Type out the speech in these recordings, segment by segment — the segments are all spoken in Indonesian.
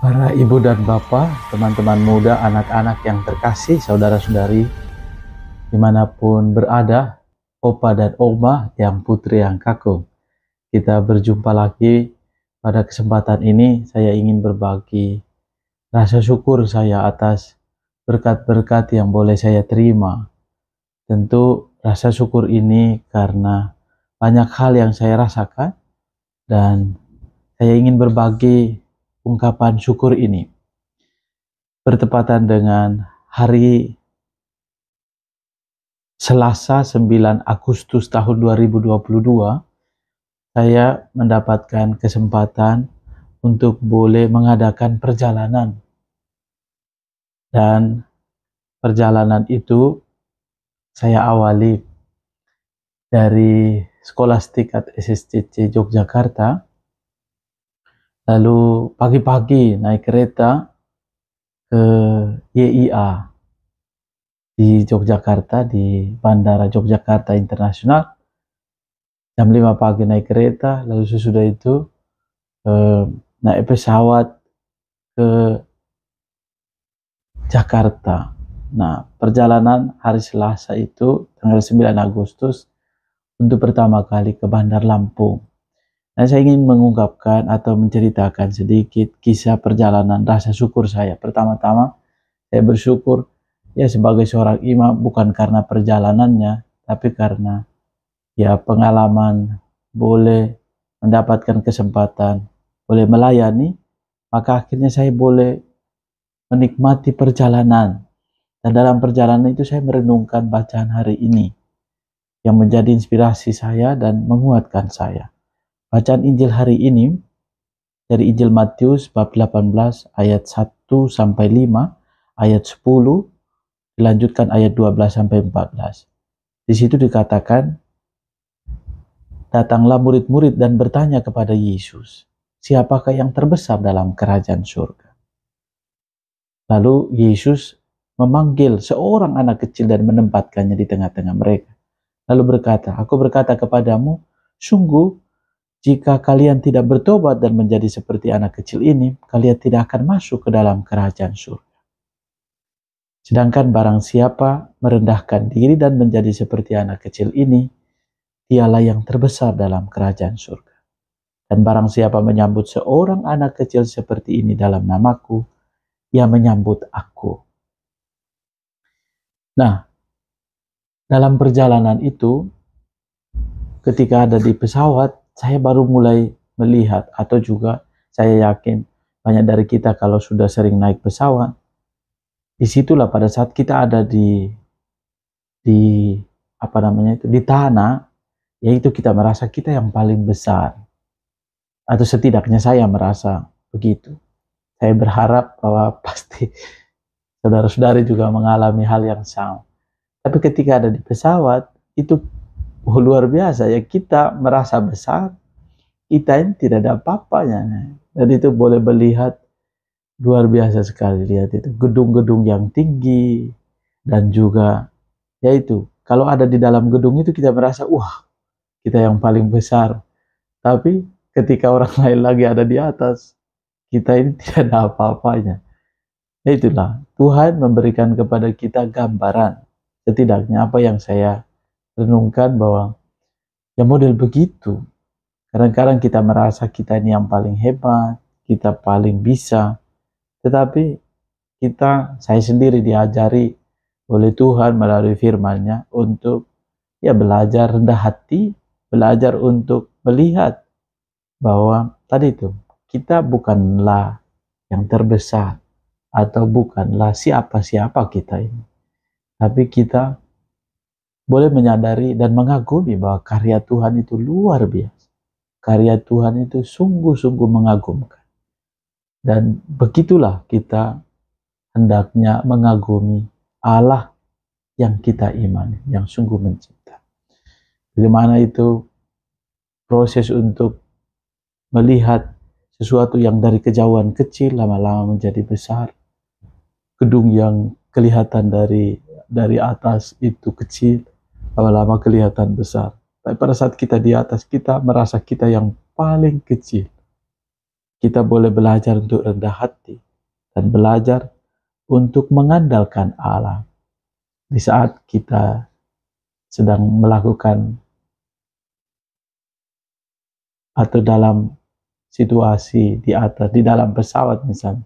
Para ibu dan bapak, teman-teman muda, anak-anak yang terkasih, saudara-saudari, dimanapun berada, opa dan oma yang putri yang kakung. Kita berjumpa lagi pada kesempatan ini. Saya ingin berbagi rasa syukur saya atas berkat-berkat yang boleh saya terima. Tentu rasa syukur ini karena banyak hal yang saya rasakan dan saya ingin berbagi ungkapan syukur ini. Bertepatan dengan hari Selasa 9 Agustus tahun 2022, saya mendapatkan kesempatan untuk boleh mengadakan perjalanan. Dan perjalanan itu saya awali dari Skolastik SSCC Yogyakarta. Lalu pagi-pagi naik kereta ke YIA di Yogyakarta, di Bandara Yogyakarta Internasional. Jam 5 pagi naik kereta, lalu sesudah itu naik pesawat ke Jakarta. Nah, perjalanan hari Selasa itu tanggal 9 Agustus untuk pertama kali ke Bandar Lampung. Nah, saya ingin mengungkapkan atau menceritakan sedikit kisah perjalanan rasa syukur saya. Pertama-tama, saya bersyukur ya sebagai seorang imam bukan karena perjalanannya, tapi karena ya pengalaman boleh mendapatkan kesempatan, boleh melayani, maka akhirnya saya boleh menikmati perjalanan. Dan dalam perjalanan itu saya merenungkan bacaan hari ini yang menjadi inspirasi saya dan menguatkan saya. Bacaan Injil hari ini dari Injil Matius bab 18 ayat 1 sampai 5, ayat 10, dilanjutkan ayat 12 sampai 14. Di situ dikatakan, datanglah murid-murid dan bertanya kepada Yesus, siapakah yang terbesar dalam kerajaan surga? Lalu Yesus memanggil seorang anak kecil dan menempatkannya di tengah-tengah mereka. Lalu berkata, aku berkata kepadamu, sungguh jika kalian tidak bertobat dan menjadi seperti anak kecil ini, kalian tidak akan masuk ke dalam kerajaan surga. Sedangkan barang siapa merendahkan diri dan menjadi seperti anak kecil ini, dialah yang terbesar dalam kerajaan surga. Dan barang siapa menyambut seorang anak kecil seperti ini dalam namaku, ia menyambut aku. Nah, dalam perjalanan itu, ketika ada di pesawat, saya baru mulai melihat, atau juga saya yakin banyak dari kita kalau sudah sering naik pesawat, disitulah pada saat kita ada di tanah, yaitu kita merasa kita yang paling besar, atau setidaknya saya merasa begitu. Saya berharap bahwa pasti saudara-saudari juga mengalami hal yang sama. Tapi ketika ada di pesawat, itu luar biasa ya, kita merasa besar, kita ini tidak ada apa-apanya. Dan itu boleh melihat luar biasa sekali, lihat itu gedung-gedung yang tinggi, dan juga yaitu kalau ada di dalam gedung itu kita merasa wah, kita yang paling besar. Tapi ketika orang lain lagi ada di atas, kita ini tidak ada apa-apanya. Itulah Tuhan memberikan kepada kita gambaran, setidaknya apa yang saya renungkan, bahwa ya model begitu. Kadang-kadang kita merasa kita ini yang paling hebat, kita paling bisa, tetapi saya sendiri diajari oleh Tuhan melalui firman-Nya untuk ya belajar rendah hati, belajar untuk melihat bahwa tadi itu kita bukanlah yang terbesar atau bukanlah siapa-siapa kita ini, tapi kita boleh menyadari dan mengagumi bahwa karya Tuhan itu luar biasa. Karya Tuhan itu sungguh-sungguh mengagumkan. Dan begitulah kita hendaknya mengagumi Allah yang kita imani, yang sungguh mencipta. Bagaimana itu proses untuk melihat sesuatu yang dari kejauhan kecil lama-lama menjadi besar. Gedung yang kelihatan dari atas itu kecil, lama-lama kelihatan besar. Tapi pada saat kita di atas, kita merasa kita yang paling kecil. kita boleh belajar untuk rendah hati dan belajar untuk mengandalkan Allah di saat kita sedang melakukan atau dalam situasi di atas, di dalam pesawat misalnya,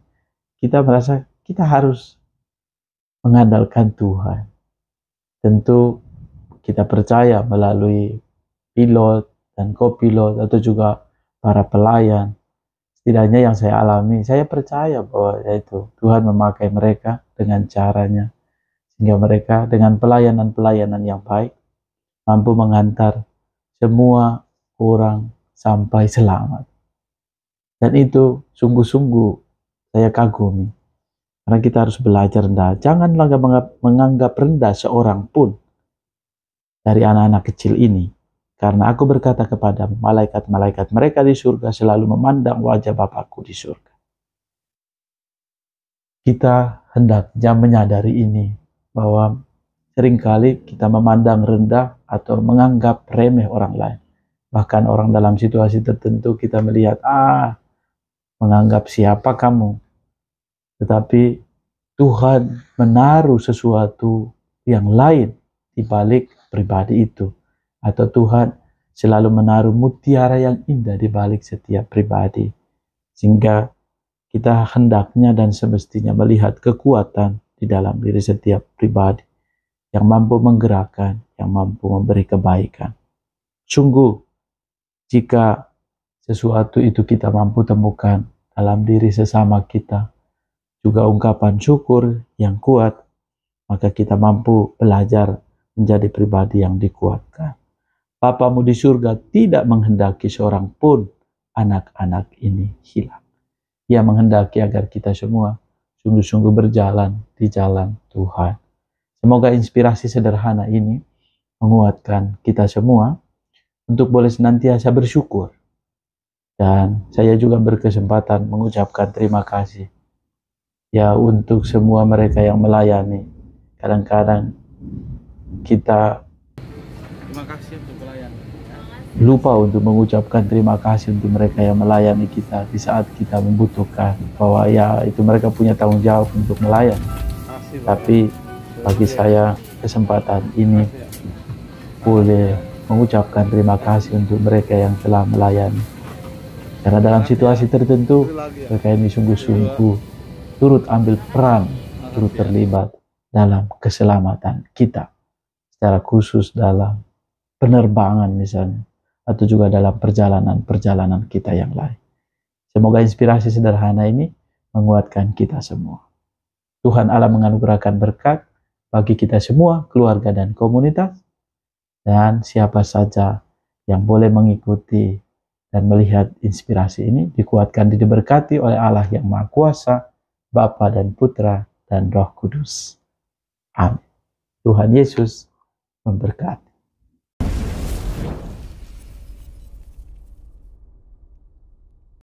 kita merasa kita harus mengandalkan Tuhan. Tentu kita percaya melalui pilot dan kopilot atau juga para pelayan. Setidaknya yang saya alami, saya percaya bahwa yaitu Tuhan memakai mereka dengan caranya, sehingga mereka dengan pelayanan-pelayanan yang baik mampu mengantar semua orang sampai selamat. Dan itu sungguh-sungguh saya kagumi. Karena kita harus belajar rendah. Janganlah menganggap rendah seorang pun dari anak-anak kecil ini. Karena aku berkata kepada malaikat-malaikat mereka di surga selalu memandang wajah Bapakku di surga. Kita hendaknya menyadari ini, bahwa seringkali kita memandang rendah atau menganggap remeh orang lain. Bahkan orang dalam situasi tertentu kita melihat, menganggap siapa kamu. Tetapi Tuhan menaruh sesuatu yang lain di balik pribadi itu. Atau Tuhan selalu menaruh mutiara yang indah di balik setiap pribadi. Sehingga kita hendaknya dan semestinya melihat kekuatan di dalam diri setiap pribadi yang mampu menggerakkan, yang mampu memberi kebaikan. Sungguh, jika sesuatu itu kita mampu temukan dalam diri sesama kita, juga ungkapan syukur yang kuat, maka kita mampu belajar menjadi pribadi yang dikuatkan. Bapamu di surga tidak menghendaki seorang pun anak-anak ini hilang. Ia menghendaki agar kita semua sungguh-sungguh berjalan di jalan Tuhan. Semoga inspirasi sederhana ini menguatkan kita semua untuk boleh senantiasa bersyukur. Dan saya juga berkesempatan mengucapkan terima kasih ya untuk semua mereka yang melayani. Kadang-kadang kita lupa untuk mengucapkan terima kasih untuk mereka yang melayani kita di saat kita membutuhkan, bahwa ya itu mereka punya tanggung jawab untuk melayani. Tapi bagi saya kesempatan ini boleh mengucapkan terima kasih untuk mereka yang telah melayani, karena dalam situasi tertentu mereka ini sungguh-sungguh turut ambil peran, turut terlibat dalam keselamatan kita, secara khusus dalam penerbangan misalnya, atau juga dalam perjalanan-perjalanan kita yang lain. Semoga inspirasi sederhana ini menguatkan kita semua. Tuhan Allah menganugerahkan berkat bagi kita semua, keluarga dan komunitas, dan siapa saja yang boleh mengikuti dan melihat inspirasi ini dikuatkan dan diberkati oleh Allah yang Maha Kuasa, Bapa dan Putra dan Roh Kudus. Amin. Tuhan Yesus memberkati.